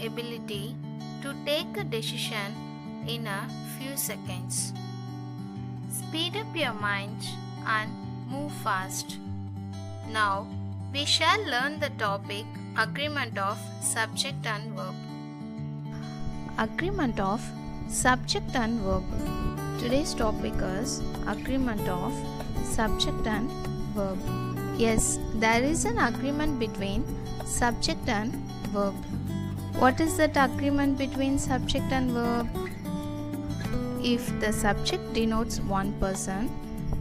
ability to take a decision in a few seconds. Speed up your mind and move fast. Now, we shall learn the topic agreement of subject and verb. Agreement of subject and verb. Today's topic is agreement of subject and verb. Yes, there is an agreement between subject and verb. What is that agreement between subject and verb? If the subject denotes one person,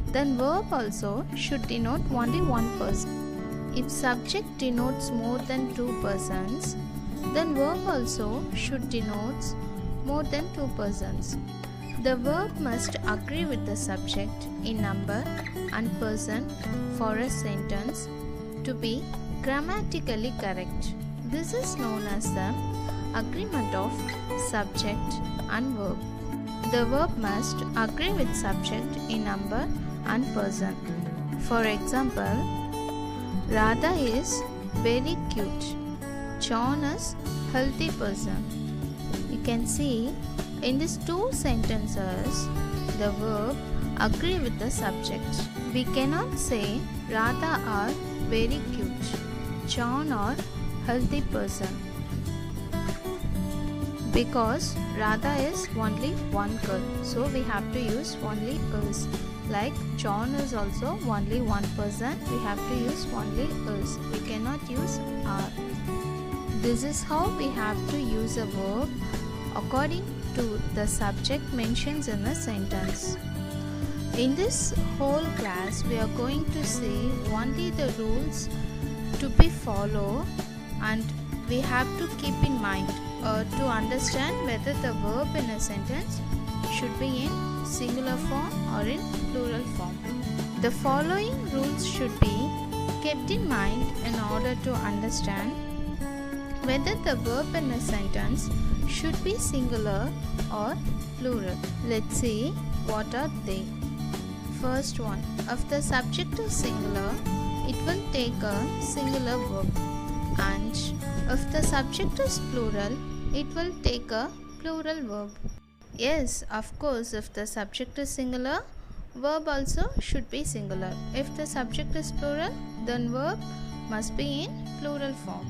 then verb also should denote only one person. If subject denotes more than two persons, then verb also should denote more than two persons. The verb must agree with the subject in number and person for a sentence to be grammatically correct. This is known as the agreement of subject and verb. The verb must agree with subject in number and person. For example, Radha is very cute. John is healthy person. You can see in these two sentences, the verb agree with the subject. We cannot say Radha are very cute, John are healthy person, because Radha is only one girl, so we have to use only is. Like John is also only one person, we have to use only is. We cannot use are. This is how we have to use a verb according to the subject mentions in a sentence. In this whole class, we are going to see only the rules to be followed, and we have to keep in mind to understand whether the verb in a sentence should be in singular form or in plural form. The following rules should be kept in mind in order to understand whether the verb in a sentence should be singular or plural. Let's see what are they. First one, if the subject is singular, it will take a singular verb, and if the subject is plural, it will take a plural verb. Yes, of course, if the subject is singular, verb also should be singular. If the subject is plural, then verb must be in plural form.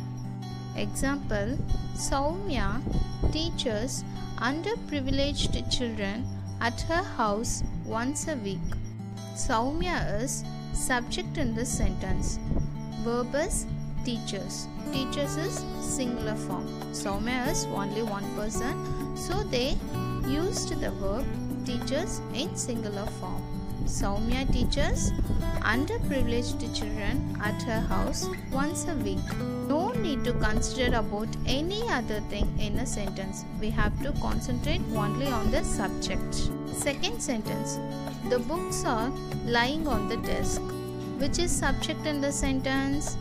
Example, Soumya teaches underprivileged children at her house once a week. Soumya is subject in this sentence. Verb is teaches. Teaches is singular form. Soumya is only one person, so they used the verb teaches in singular form. Soumya teaches underprivileged children at her house once a week. No need to consider about any other thing in a sentence. We have to concentrate only on the subject. Second sentence, the books are lying on the desk. Which is subject in the sentence?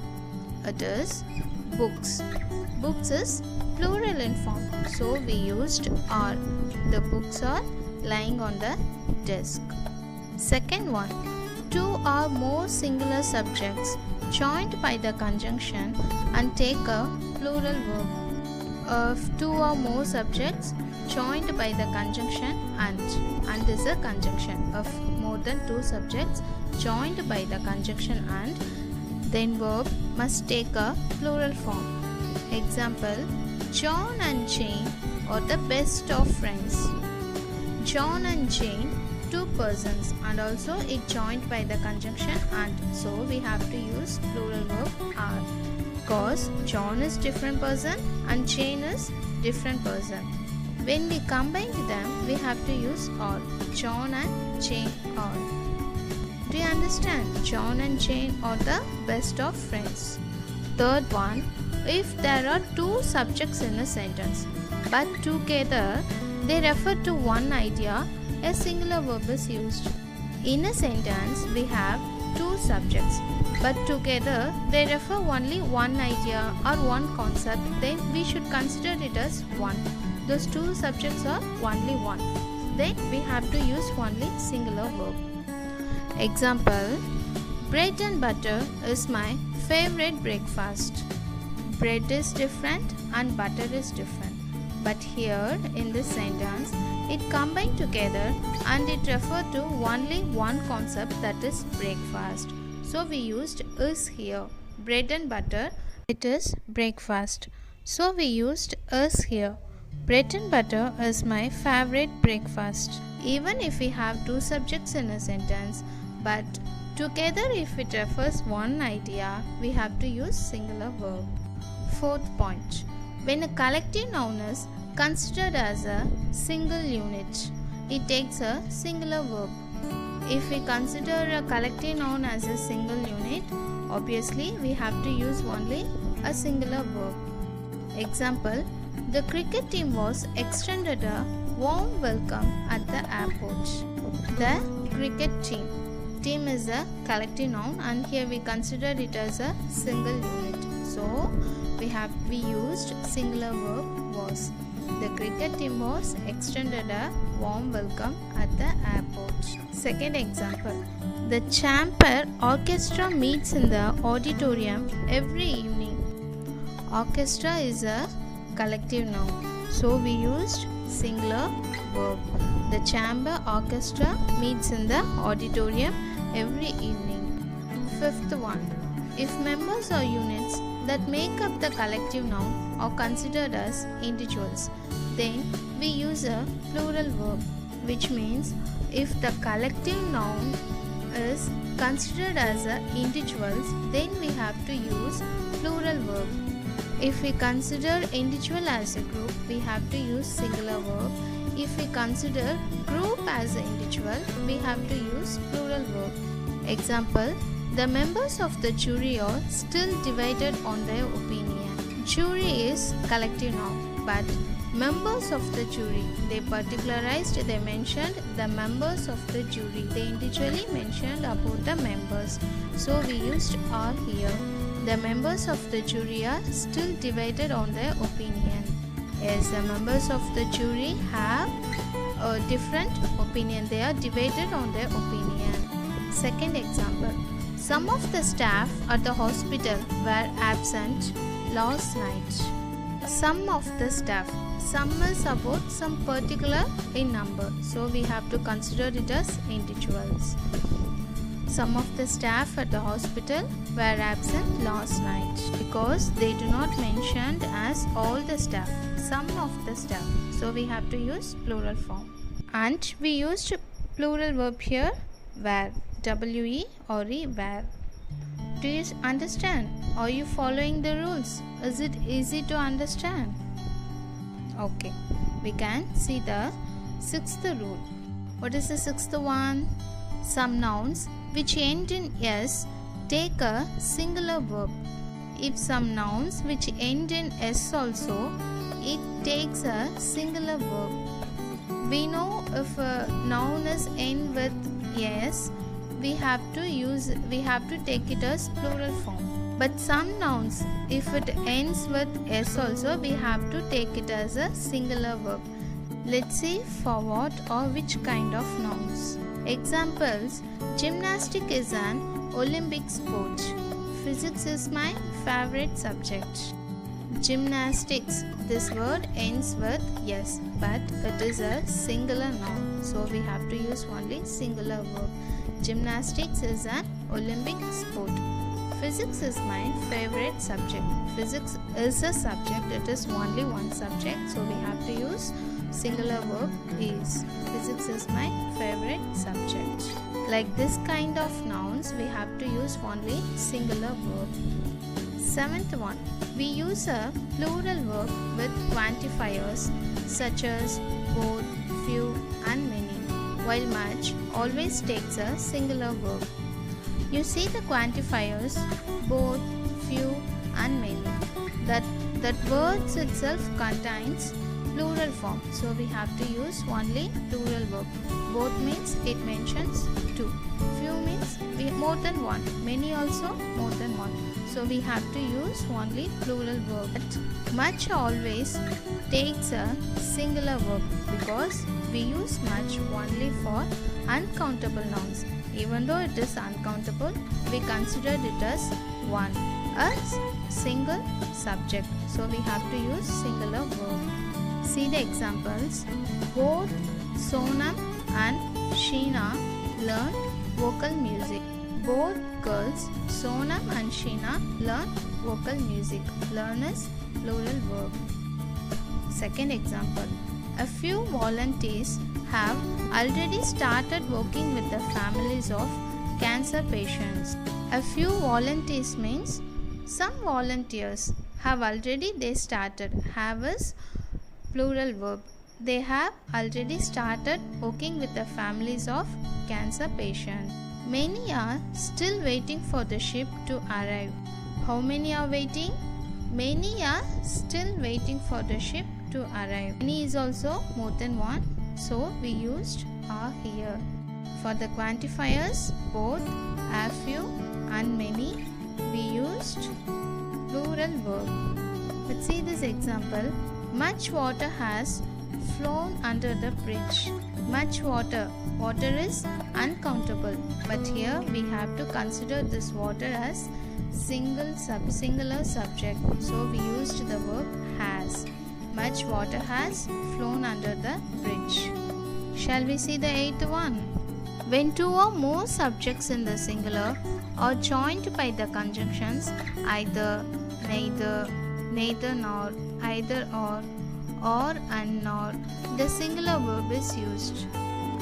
It is books. Books is plural in form, so we used are. The books are lying on the desk. Second one, two or more singular subjects joined by the conjunction and take a plural verb. If two or more subjects joined by the conjunction and is a conjunction. If more than two subjects joined by the conjunction and, then verb must take a plural form. Example, John and Jane are the best of friends. John and Jane, two persons, and also it joined by the conjunction and, so we have to use plural verb are, because John is different person and Jane is different person. When we combine them, we have to use are. John and Jane are. Do you understand? John and Jane are the best of friends. Third one, if there are two subjects in a sentence, but together they refer to one idea, a singular verb is used. In a sentence, we have two subjects, but together they refer only one idea or one concept, then we should consider it as one. Those two subjects are only one. Then we have to use only singular verb. Example, bread and butter is my favorite breakfast. bread is different and butter is different. But here in this sentence, it combined together and it referred to only one concept, that is breakfast. So we used is here. Bread and butter, it is breakfast. So we used is here. Bread and butter is my favorite breakfast. Even if we have two subjects in a sentence, but together if it refers one idea, we have to use singular verb. Fourth point. When a collective noun is considered as a single unit, it takes a singular verb. If we consider a collective noun as a single unit, obviously we have to use only a singular verb. Example, the cricket team was extended a warm welcome at the airport. The cricket team. Team is a collective noun and here we consider it as a single unit. So we used singular verb was. The cricket team was extended a warm welcome at the airport. Second example. The chamber orchestra meets in the auditorium every evening. Orchestra is a collective noun. So we used singular verb. The chamber orchestra meets in the auditorium every evening. Fifth one. If members or units that make up the collective noun are considered as individuals, then we use a plural verb, which means if the collective noun is considered as individuals, then we have to use plural verb. If we consider individual as a group, we have to use singular verb. If we consider group as an individual, we have to use plural verb. Example, the members of the jury are still divided on their opinion. Jury is collective noun, but members of the jury, they particularized, they mentioned the members of the jury. They individually mentioned about the members. So we used are here. The members of the jury are still divided on their opinion. Yes, the members of the jury have a different opinion. They are divided on their opinion. Second example. Some of the staff at the hospital were absent last night. Some of the staff. Some is about some particular in number. So we have to consider it as individuals. Some of the staff at the hospital were absent last night because they do not mentioned as all the staff. Some of the staff. So we have to use plural form. And we used plural verb here, were. W-E or E, were. Do you understand? Are you following the rules? Is it easy to understand? Okay, we can see the sixth rule. What is the sixth one? Some nouns which end in S take a singular verb. If some nouns which end in S also, it takes a singular verb. We know if a noun is end with S, we have to take it as plural form. But some nouns, if it ends with S also, we have to take it as a singular verb. Let's see for what or which kind of nouns. Examples, gymnastics is an Olympic sport. Physics is my favorite subject. Gymnastics, this word ends with yes, but it is a singular noun. So we have to use only singular verb. Gymnastics is an Olympic sport. Physics is my favorite subject. Physics is a subject, it is only one subject, so we have to use singular verb is. Physics is my favorite subject. Like this kind of nouns, we have to use only singular verb. Seventh one, we use a plural verb with quantifiers such as both, few and many, while much always takes a singular verb. You see the quantifiers both, few and many. That words itself contains plural form. So we have to use only plural verb. Both means it mentions two. Few means more than one. Many also more than one. So we have to use only plural verb. But much always takes a singular verb because we use much only for uncountable nouns. Even though it is uncountable, we consider it as one. a single subject. So we have to use singular verb. See the examples. Both Sonam and Sheena learn vocal music. Both girls, Sonam and Sheena, learn vocal music. Learn is plural verb. Second example. A few volunteers have already started working with the families of cancer patients. A few volunteers means some volunteers have already started. Have is plural verb. They have already started working with the families of cancer patients. Many are still waiting for the ship to arrive. How many are waiting? Many are still waiting for the ship to arrive. Many is also more than one, so we used are here. For the quantifiers, both, a few and many, we used plural verb. Let's see this example. Much water has flown under the bridge. Much water. Water is uncountable, but here we have to consider this water as singular subject. So we used the verb has. Much water has flown under the bridge. Shall we see the eighth one? When two or more subjects in the singular are joined by the conjunctions either, neither nor, either or and nor, the singular verb is used.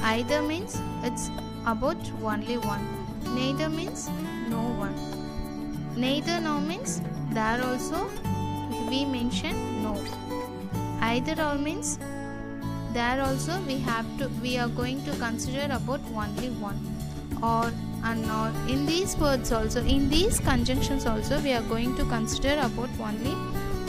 Either means it's about only one. Neither means no one. Neither nor means there also we mention no. Either or means there also we are going to consider about only one. Or and nor. In these words also, in these conjunctions also, we are going to consider about only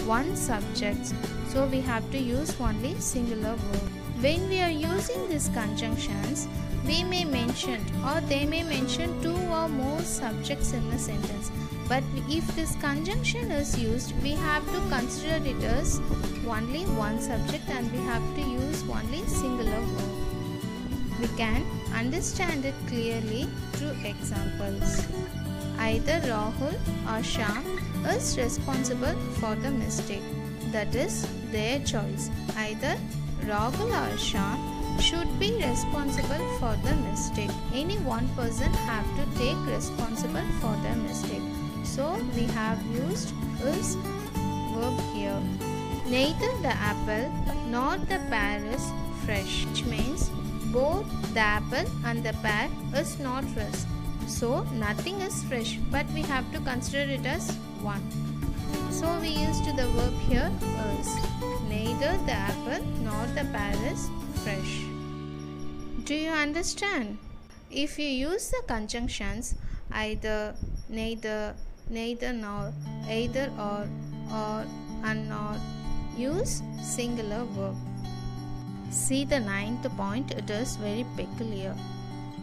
one subject. So we have to use only singular verb. When we are using these conjunctions, we may mention or they may mention two or more subjects in a sentence. But if this conjunction is used, we have to consider it as only one subject and we have to use only singular verb. We can understand it clearly through examples. Either Rahul or Shyam is responsible for the mistake. That is their choice. Either Rahul or Shyam should be responsible for the mistake. Any one person have to take responsible for the mistake. So we have used is verb here. Neither the apple nor the pear is fresh, which means both the apple and the pear is not fresh. So nothing is fresh, but we have to consider it as one. So we used the verb here is. Neither the apple nor the pear is fresh. Do you understand? If you use the conjunctions either, neither nor, either or and nor, use singular verb. See the ninth point, it is very peculiar.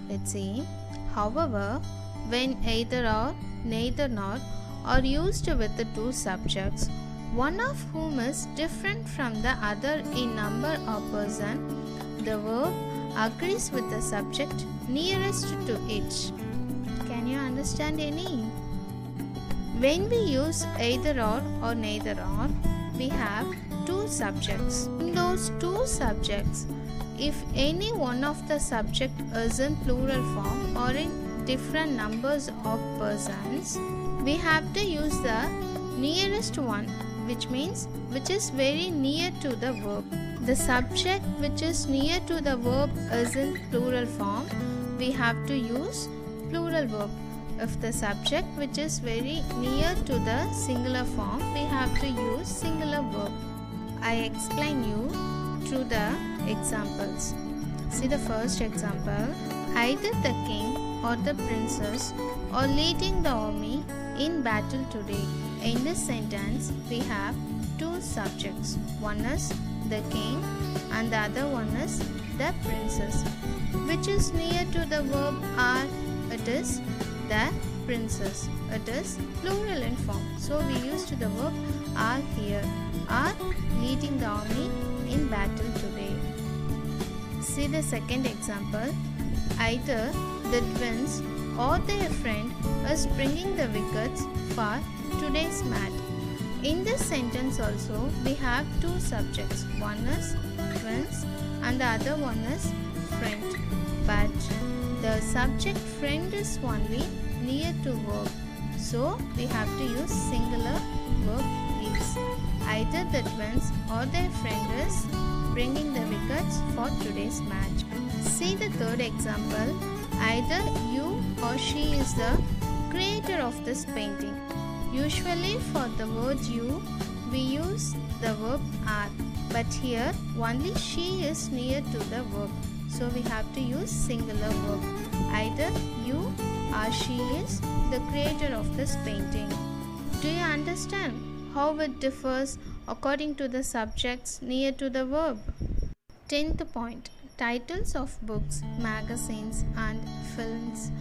Let's see. However, when either or, neither nor are used with the two subjects, one of whom is different from the other in number or person, the verb agrees with the subject nearest to it. Can you understand any? When we use either or neither or, we have two subjects. In those two subjects, if any one of the subject is in plural form or in different numbers of persons, we have to use the nearest one, which means which is very near to the verb. The subject which is near to the verb is in plural form, we have to use plural verb. If the subject which is very near to the singular form, we have to use singular verb. I explain you through the examples. See the first example. Either the king or the princess are leading the army in battle today. In this sentence, we have two subjects. One is the king and the other one is the princess. Which is near to the verb are? It is the princess. It is plural in form. So we used the verb are here. Are leading the army in battle today. See the second example. Either the twins or their friend is bringing the wickets for today's mat. In this sentence also we have two subjects. One is twins and the other one is friend. But the subject friend is only near to verb. So we have to use singular verb is. Either the twins or their friend is bringing the wickets for today's match. See the third example. Either you or she is the creator of this painting. Usually for the word you, we use the verb are. But here only she is near to the verb. So we have to use singular verb. Either you or she is the creator of this painting. Do you understand how it differs according to the subjects near to the verb? 10th point. Titles of books, magazines and films,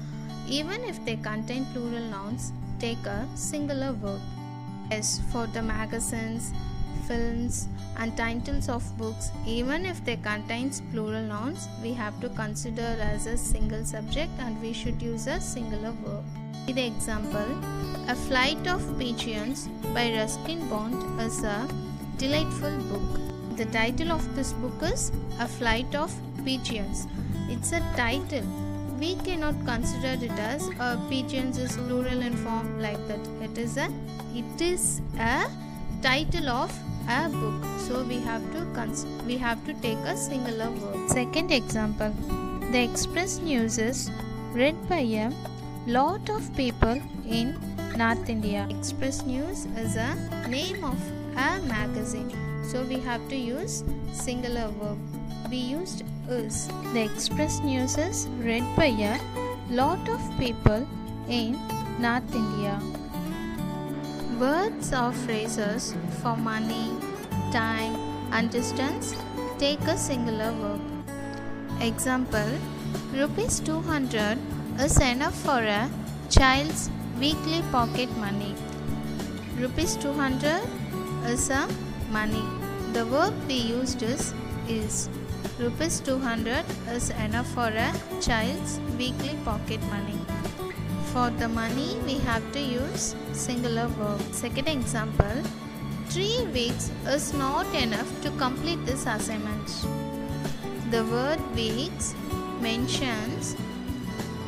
even if they contain plural nouns, take a singular verb. Yes, for the magazines, films and titles of books, even if they contain plural nouns, we have to consider as a single subject and we should use a singular verb. See the example. A Flight of Pigeons by Ruskin Bond is a delightful book. The title of this book is A Flight of Pigeons. It's a title. We cannot consider it as pigeons is plural in form like that. It is a title of a book. So we have to take a singular verb. Second example. The Express News is read by a lot of people in North India. Express News is a name of a magazine. So we have to use singular verb. We used is. The Express News is read by a lot of people in North India. Words or phrases for money, time and distance take a singular verb. Example. Rupees 200 is enough for a child's weekly pocket money. Rupees 200 is a money. The verb we used is. Rupees 200 is enough for a child's weekly pocket money. For the money we have to use singular verb. Second example. 3 weeks is not enough to complete this assignment. The word weeks mentions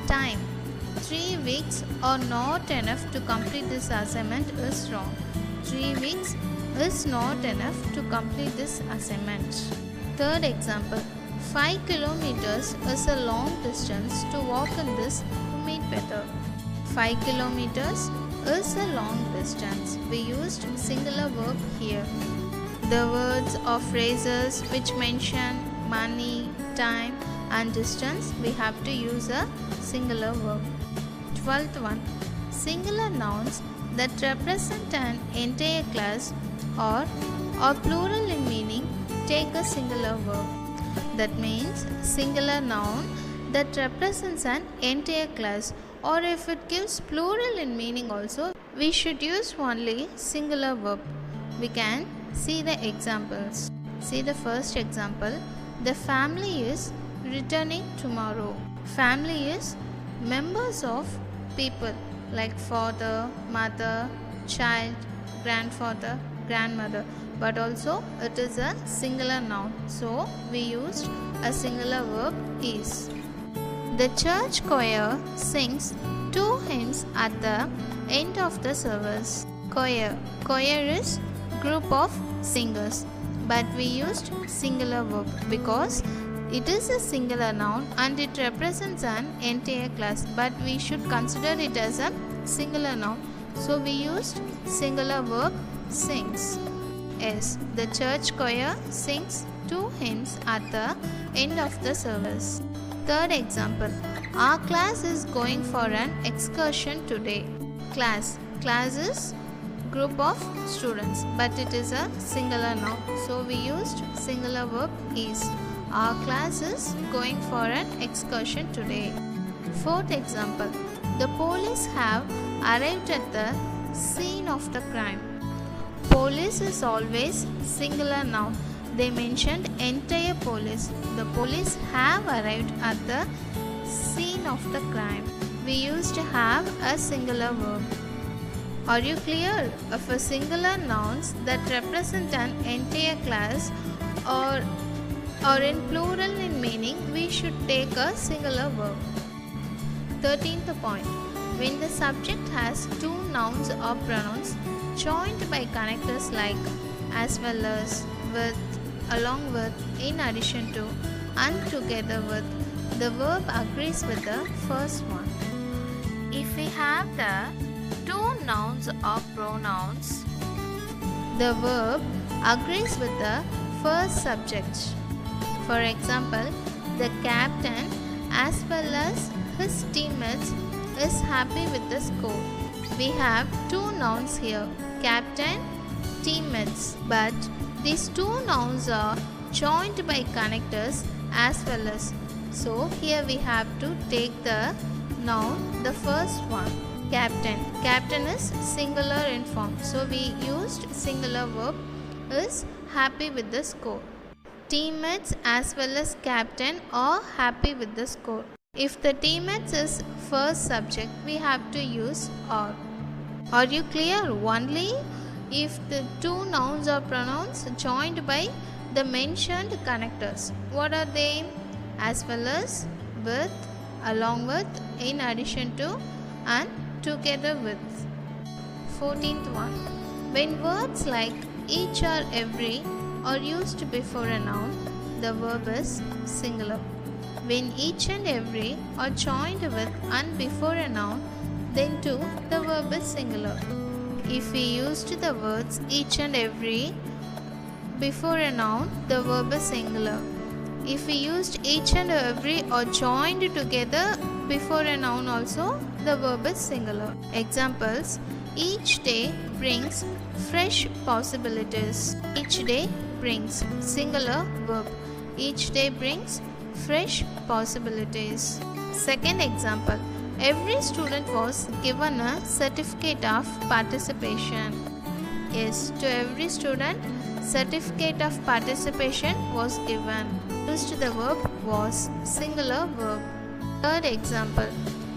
time. 3 weeks are not enough to complete this assignment is wrong. 3 weeks is not enough to complete this assignment. Third example. 5 kilometers is a long distance to walk in this to meet better. 5 kilometers is a long distance. We used singular verb here. The words or phrases which mention money, time and distance, we have to use a singular verb. 12th one. Singular nouns that represent an entire class or plural in meaning take a singular verb. That means singular noun that represents an entire class, or if it gives plural in meaning also, we should use only singular verb. We can see the examples. See the first example. The family is returning tomorrow. Family is members of people like father, mother, child, grandfather, grandmother, but also it is a singular noun. So we used a singular verb is. The church choir sings 2 hymns at the end of the service. Choir is group of singers, but we used singular verb because it is a singular noun and it represents an entire class, but we should consider it as a singular noun. So we used singular verb sings. Yes, the church choir sings 2 hymns at the end of the service. Third example. Our class is going for an excursion today. Class is group of students, but it is a singular noun. So we used singular verb is. Our class is going for an excursion today. Fourth example. The police have arrived at the scene of the crime. Police is always singular noun. They mentioned entire police. The police have arrived at the scene of the crime. We used to have a singular verb. Are you clear? For singular nouns that represent an entire class or in plural in meaning, we should take a singular verb. 13th point. When the subject has two nouns or pronouns joined by connectors like as well as, with, along with, in addition to, and together with, the verb agrees with the first one. If we have the two nouns or pronouns, the verb agrees with the first subject. For example, the captain as well as his teammates is happy with the score. We have two nouns here, captain, teammates, but these two nouns are joined by connectors as well as. So here we have to take the noun, the first one, captain. Captain is singular in form, so we used singular verb is happy with the score. Teammates as well as captain are happy with the score. If the teammates is first subject, we have to use are. Are you clear? Only if the two nouns or pronouns joined by the mentioned connectors. What are they? As well as, with, along with, in addition to, and together with. 14th one. When words like each or every are used before a noun, the verb is singular. When each and every are joined with and before a noun, then too the verb is singular. If we used the words each and every before a noun, the verb is singular. If we used each and every or joined together before a noun also, the verb is singular. Examples: each day brings fresh possibilities. Each day brings, singular verb. Each day brings fresh possibilities. Second example: every student was given a certificate of participation. Yes, to every student, certificate of participation was given. Used the verb was, singular verb. Third example: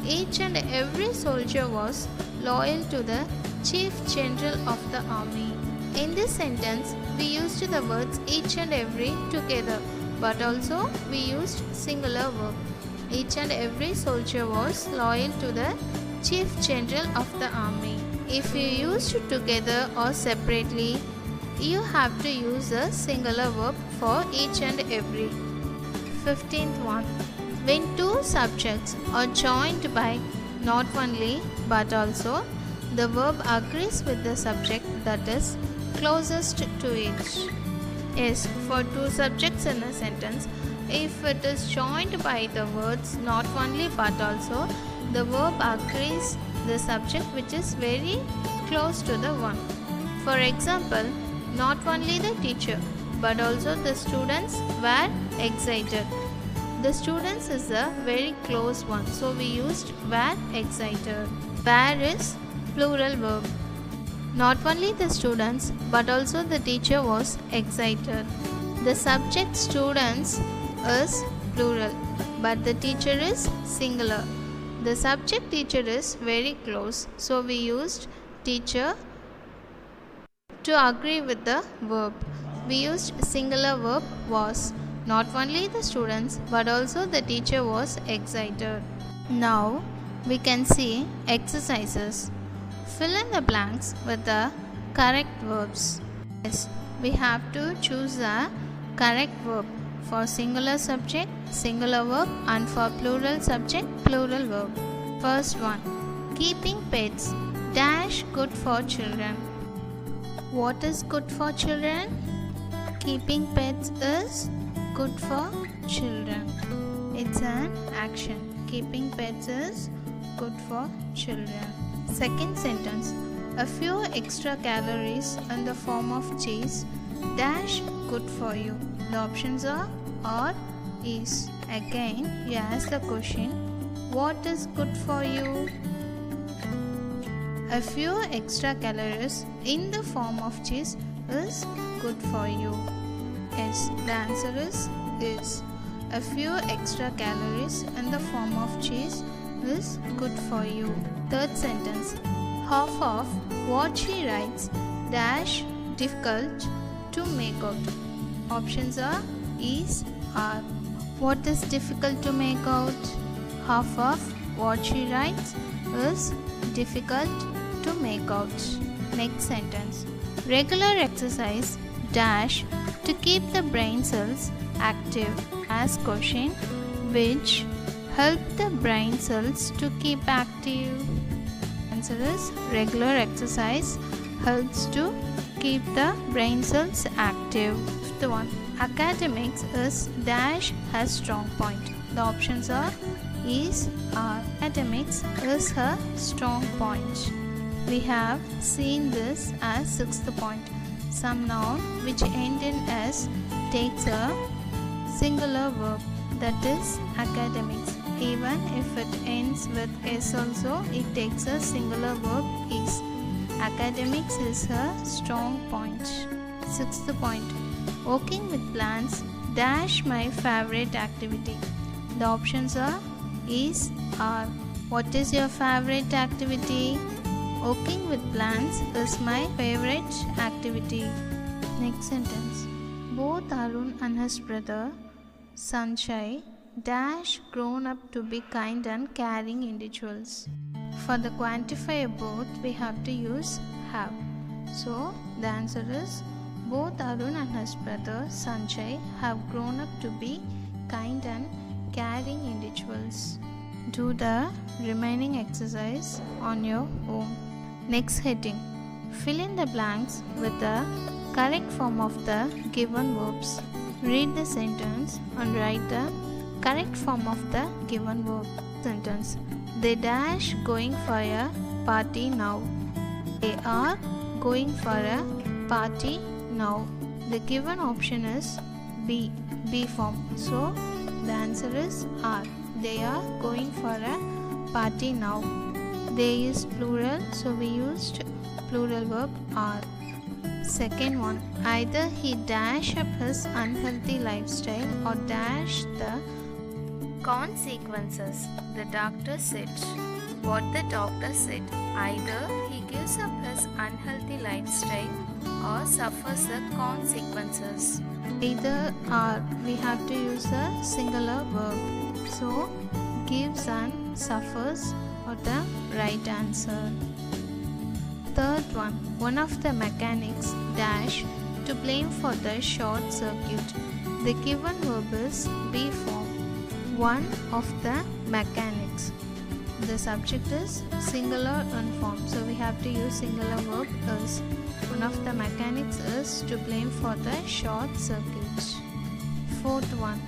each and every soldier was loyal to the Chief General of the Army. In this sentence, we used the words each and every together, but also we used singular verb. Each and every soldier was loyal to the Chief General of the Army. If you used together or separately, you have to use a singular verb for each and every. 15th one. When two subjects are joined by not only but also, the verb agrees with the subject that is closest to it. Yes, for two subjects in a sentence, if it is joined by the words not only but also, the verb agrees the subject which is very close to the one. For example, not only the teacher but also the students were excited. The students is a very close one, so we used were excited. Were is plural verb. Not only the students but also the teacher was excited. The subject students is plural but the teacher is singular. The subject teacher is very close, so we used teacher to agree with the verb. We used singular verb was. Not only the students but also the teacher was excited. Now we can see exercises. Fill in the blanks with the correct verbs. Yes, we have to choose a correct verb. For singular subject, singular verb, and for plural subject, plural verb. First one. Keeping pets dash good for children. What is good for children? Keeping pets is good for children. It's an action. Keeping pets is good for children. Second sentence. A few extra calories in the form of cheese dash good for you. The options are or, is. Again, you ask the question, what is good for you? A few extra calories in the form of cheese is good for you. Yes, the answer is. A few extra calories in the form of cheese is good for you. Third sentence. half of what she writes dash difficult to make out. Options are is, are. What is difficult to make out? Half of what she writes is difficult to make out. Next sentence. Regular exercise dash to keep the brain cells active as question which help the brain cells to keep active. Answer is regular exercise helps to keep the brain cells active. Fifth one. Academics is dash has strong point. The options are is, are. Academics is her strong point. We have seen this as sixth point. Some noun which end in s takes a singular verb, that is academics. Even if it ends with s also, it takes a singular verb is. Academics is her strong point. Sixth point. Working with plants dash my favorite activity. The options are is, are. What is your favorite activity? Working with plants is my favorite activity. Next sentence. Both Arun and his brother Sanjay dash grown up to be kind and caring individuals. For the quantifier both, we have to use have. So the answer is both Arun and his brother Sanjay have grown up to be kind and caring individuals. Do the remaining exercise on your own. Next heading. Fill in the blanks with the correct form of the given verbs. Read the sentence and write the correct form of the given verb. Sentence. They dash going for a party now. They are going for a party now. The given option is B form. So the answer is are. They are going for a party now. They is plural, so we used plural verb are. Second one. Either he dash up his unhealthy lifestyle or dash the consequences. The doctor said. What the doctor said. Either he gives up his unhealthy lifestyle or suffers the consequences. Either or, we have to use a singular verb. So, gives and suffers are the right answer. Third one. One of the mechanics dash to blame for the short circuit. The given verb is be form. One of the mechanics. The subject is singular form, so we have to use singular verb is. One of the mechanics is to blame for the short circuit. Fourth one.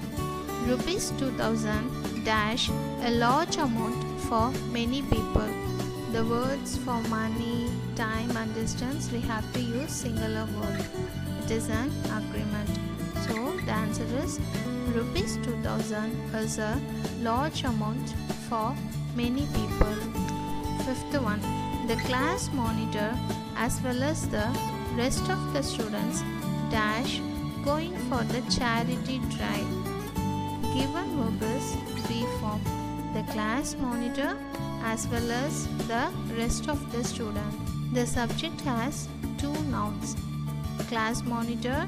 Rupees 2000 dash a large amount for many people. The words for money, time and distance, we have to use singular verb. It is an agreement. So the answer is rupees 2000 is a large amount for many people. Fifth one. The class monitor as well as the rest of the students dash going for the charity drive. Given verb is be form. The class monitor as well as the rest of the student. The subject has two nouns, class monitor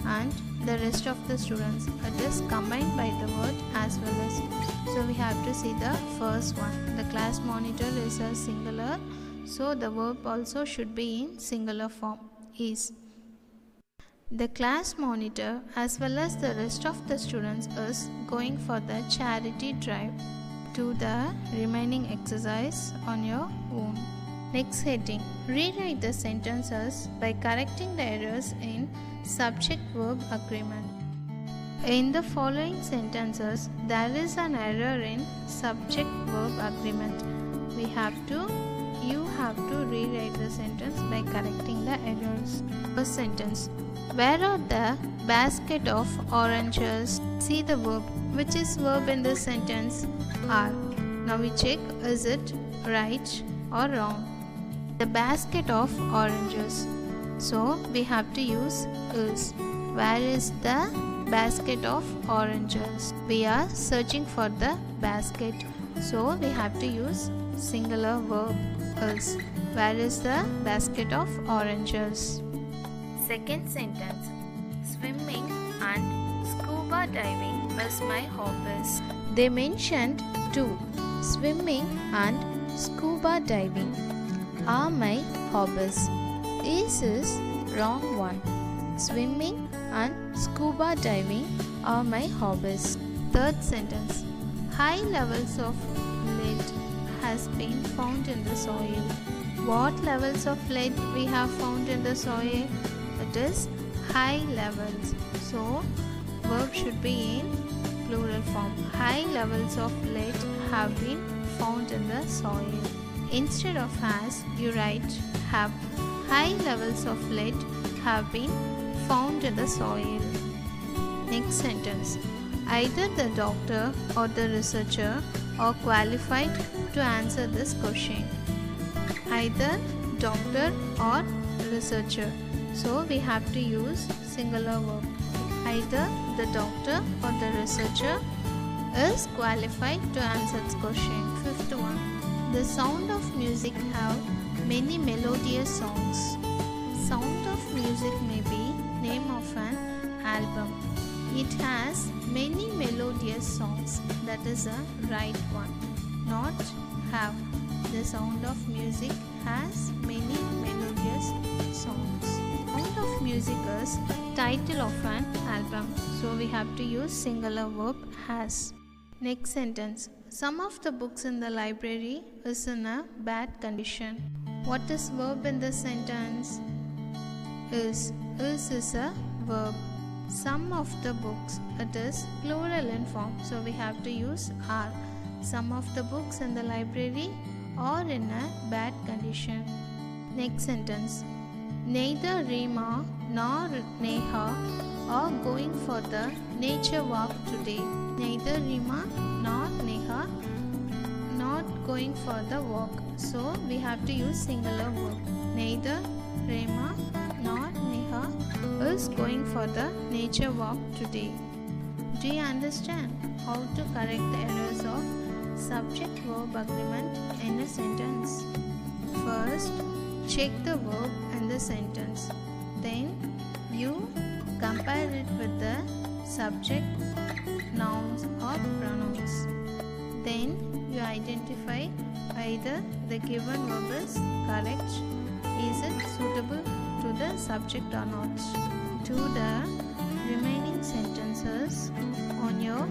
and the rest of the students. It is combined by the word as well as. So we have to see the first one. The class monitor is a singular, so the verb also should be in singular form is. The class monitor as well as the rest of the students is going for the charity drive. Do the remaining exercise on your own. Next heading. Rewrite the sentences by correcting the errors in subject-verb agreement. In the following sentences, there is an error in subject-verb agreement. You have to rewrite the sentence by correcting the errors. First sentence. Where are the basket of oranges? See the verb. Which is verb in this sentence? Are. Now we check, is it right or wrong? The basket of oranges. So we have to use is. Where is the basket of oranges? We are searching for the basket. so we have to use singular verb is. Where is the basket of oranges? Second sentence. Swimming and scuba diving is my hobbies. They mentioned two. Swimming and scuba diving are my hobbies. This is wrong one. Swimming and scuba diving are my hobbies. Third sentence. High levels of lead has been found in the soil. What levels of lead we have found in the soil? It is high levels. So verb should be in plural form. High levels of lead have been found in the soil. Instead of has, you write have. High levels of lead have been found in the soil. Next sentence. Either the doctor or the researcher are qualified to answer this question. Either doctor or researcher. So we have to use singular verb. Either the doctor or the researcher is qualified to answer this question. Fifth one. The Sound of Music have many melodious songs. Sound of Music may be name of an album. It has many melodious songs. That is a right one. Not have. The Sound of Music has many melodious songs. Sound of Music is title of an album. So we have to use singular verb has. Next sentence. Some of the books in the library is in a bad condition. What is verb in this sentence? Is. Is a verb. Some of the books, it is plural in form. So we have to use are. Some of the books in the library are in a bad condition. Next sentence. Neither Rima nor Neha are going for the nature walk today. Neither Rima nor Neha not going for the walk. So we have to use singular verb. Neither Rima nor Neha is going for the nature walk today. Do you understand how to correct the errors of subject-verb agreement in a sentence? First, check the verb in the sentence. Then you compare it with the subject, nouns or pronouns. Then you identify either the given verb is correct, is it suitable to the subject or not. Do the remaining sentences on your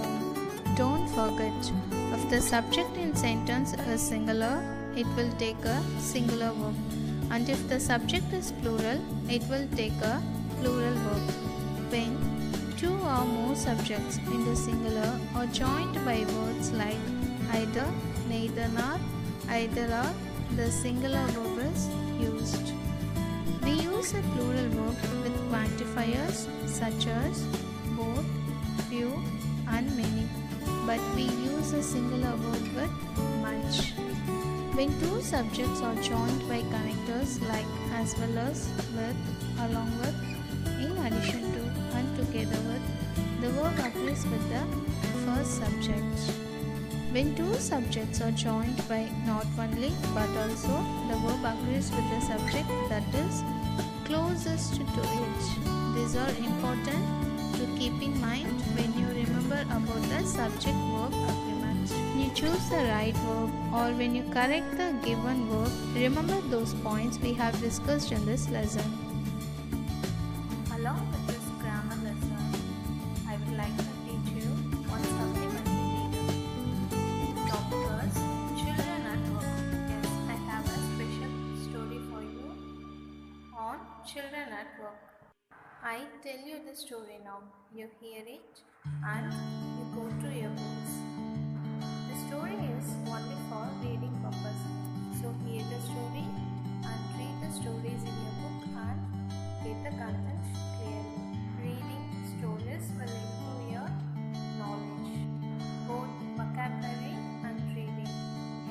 own. Don't forget, if the subject in sentence is singular, it will take a singular verb. And if the subject is plural, it will take a plural verb. When two or more subjects in the singular are joined by words like either, neither nor, either or, the singular verb is used. We use a plural verb with quantifiers such as both, few and many, but we use a singular verb with much. When two subjects are joined by connectors like as well as, with, along with, in addition to and together with, the verb agrees with the first subject. When two subjects are joined by not only but also, the verb agrees with the subject that is closest to it. These are important to keep in mind when you remember about the subject-verb agreement. When you choose the right verb or when you correct the given verb, remember those points we have discussed in this lesson. Along with this grammar lesson, I would like to teach you one supplementary reading. Topic is Children at Work. Yes, I have a special story for you on Children at Work. I tell you the story now. You hear it and you go to your books. The story is only for reading purpose. So hear the story and read the stories in your book and get the content clearly. Reading stories will improve your knowledge, both vocabulary and reading.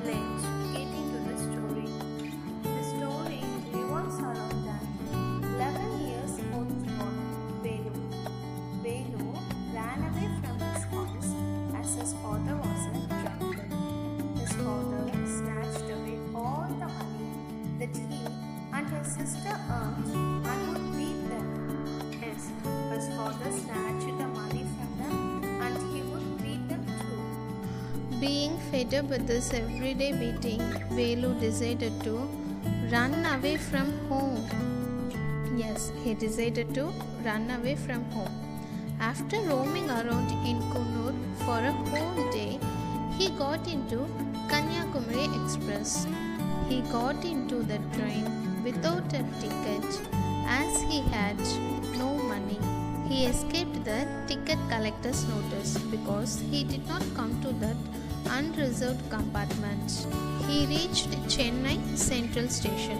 Let's get into the story. The story revolves around an 11-year-old boy, Velu. Velu ran away from his house as his father was a drunkard. Being fed up with this everyday beating, Velu decided to run away from home. Yes, he decided to run away from home. After roaming around in Kunnur for a whole day, he got into Kanyakumari Express. He got into the train without a ticket as he had no money. He escaped the ticket collector's notice because he did not come to that unreserved compartment. He reached Chennai Central Station.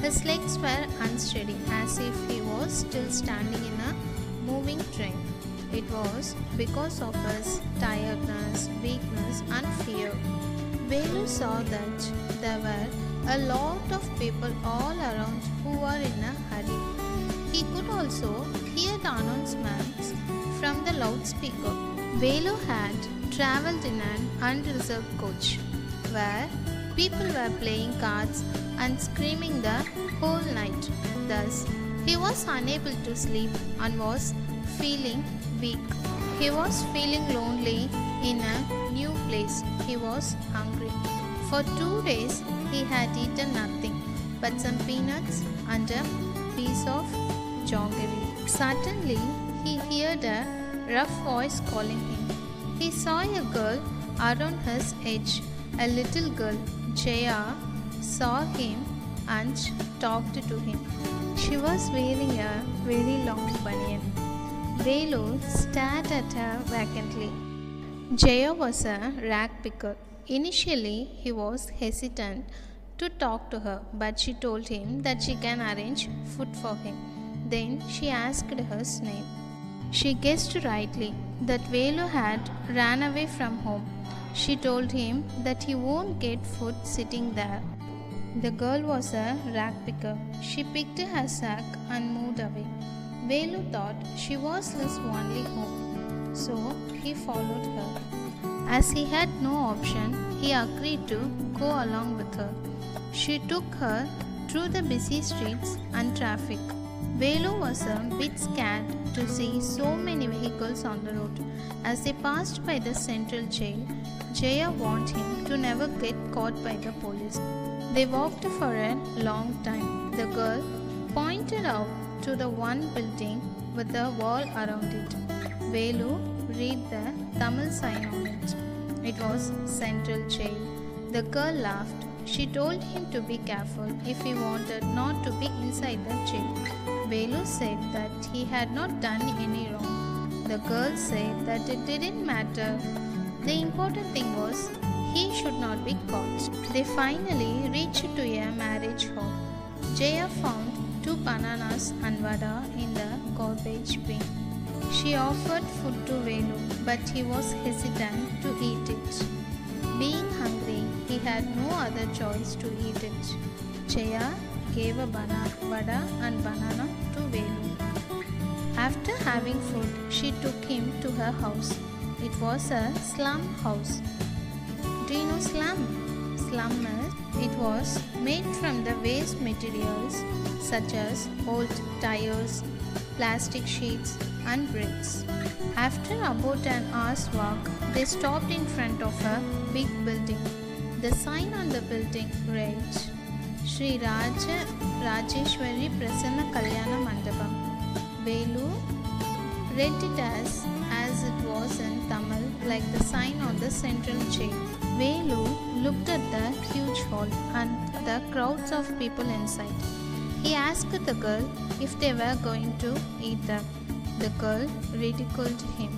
His legs were unsteady as if he was still standing in a moving train. It was because of his tiredness, weakness and fear. Velu saw that there were a lot of people all around who were in a hurry. He could also hear the announcements from the loudspeaker. Velu had travelled in an unreserved coach where people were playing cards and screaming the whole night. Thus, he was unable to sleep and was feeling weak. He was feeling lonely in a new place. He was hungry. For 2 days, he had eaten nothing but some peanuts and a piece of jaggery. Suddenly, he heard a rough voice calling him. He saw a girl around his edge. A little girl, Jaya, saw him and talked to him. She was wearing a very long banyan. Velu stared at her vacantly. Jaya was a rag picker. Initially, he was hesitant to talk to her, but she told him that she can arrange food for him. Then she asked his name. She guessed rightly that Velu had ran away from home. She told him that he won't get food sitting there. The girl was a rag picker. She picked her sack and moved away. Velu thought she was his only home, so he followed her. As he had no option, he agreed to go along with her. She took her through the busy streets and traffic. Velu was a bit scared to see so many vehicles on the road. As they passed by the central jail, Jaya warned him to never get caught by the police. They walked for a long time. The girl pointed out to the one building with a wall around it. Velu read the Tamil sign on it. It was Central Jail. The girl laughed. She told him to be careful if he wanted not to be inside the jail. Velu said that he had not done any wrong. The girl said that it didn't matter. The important thing was he should not be caught. They finally reached to a marriage hall. Jaya found 2 bananas and vada in the garbage bin. She offered food to Velu, but he was hesitant to eat it. Being hungry, he had no other choice to eat it. Jaya gave a vada and banana to Velu. After having food, she took him to her house. It was a slum house. Do you know slum? Slum is, it was made from the waste materials such as old tires, plastic sheets and bricks. After about an hour's walk, they stopped in front of a big building. The sign on the building read, Sri Rajeshwari Prasanna Kalyana Mandapam. Velu read it as it was in Tamil, like the sign on the central jail. Velu looked at the huge hall and the crowds of people inside. He asked the girl if they were going to eat them. The girl ridiculed him.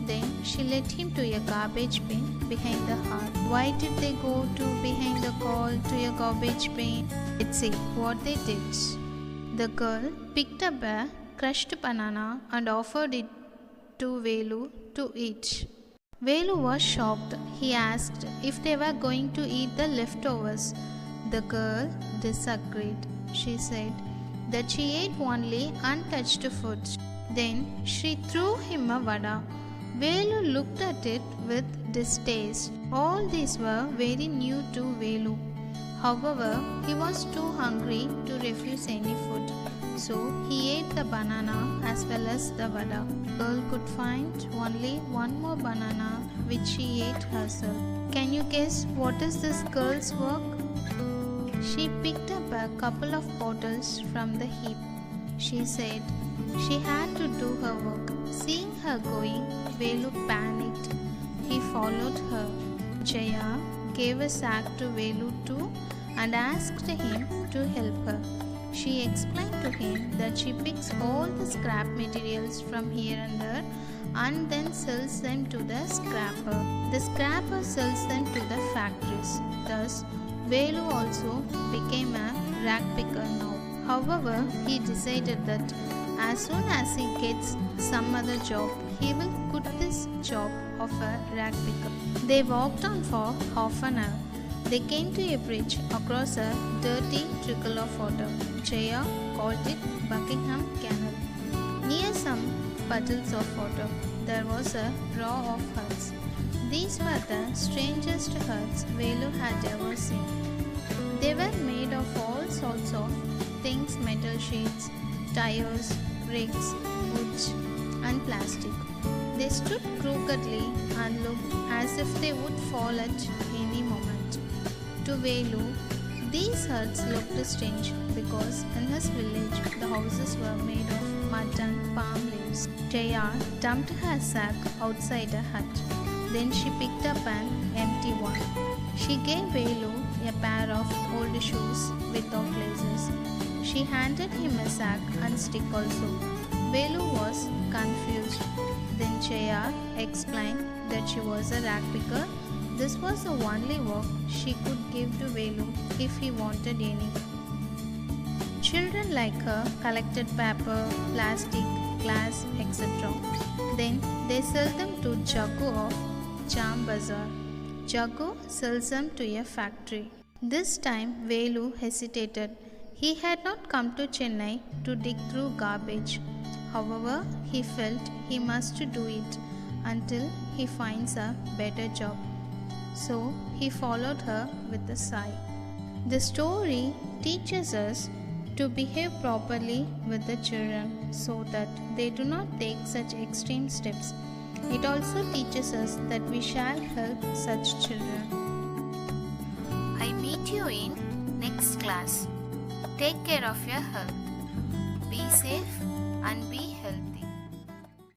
Then she led him to a garbage bin behind the hall. Why did they go to behind the hall to a garbage bin? Let's see what they did. The girl picked up a crushed banana and offered it to Velu to eat. Velu was shocked. He asked if they were going to eat the leftovers. The girl disagreed. She said that she ate only untouched food. Then she threw him a vada. Velu looked at it with distaste. All these were very new to Velu. However, he was too hungry to refuse any food. So he ate the banana as well as the vada. Girl could find only one more banana which she ate herself. Can you guess what is this girl's work? She picked up a couple of bottles from the heap. She said she had to do her work. Seeing her going, Velu panicked. He followed her. Jaya gave a sack to Velu too and asked him to help her. She explained to him that she picks all the scrap materials from here and there and then sells them to the scrapper. The scrapper sells them to the factories. Thus, Velu also became a rag picker now. However, he decided that as soon as he gets some other job, he will quit this job of a rag picker. They walked on for half an hour. They came to a bridge across a dirty trickle of water. Jaya called it Buckingham Canal. Near some puddles of water, there was a row of huts. These were the strangest huts Velu had ever seen. They were made of all sorts of things: metal sheets, tires, bricks, wood, and plastic. They stood crookedly and looked as if they would fall at any moment. To Velu, these huts looked strange because in his village the houses were made of mud and palm leaves. Jaya dumped her sack outside a hut. Then she picked up an empty one. She gave Velu a pair of old shoes without laces. She handed him a sack and stick also. Velu was confused. Then Jaya explained that she was a rag picker. This was the only work she could give to Velu if he wanted any. Children like her collected paper, plastic, glass, etc. Then they sell them to Jaggu of Jam Bazaar. Jaggu sells them to a factory. This time Velu hesitated. He had not come to Chennai to dig through garbage. However, he felt he must do it until he finds a better job. So he followed her with a sigh. The story teaches us to behave properly with the children so that they do not take such extreme steps. It also teaches us that we shall help such children. I meet you in next class. Take care of your health. Be safe and be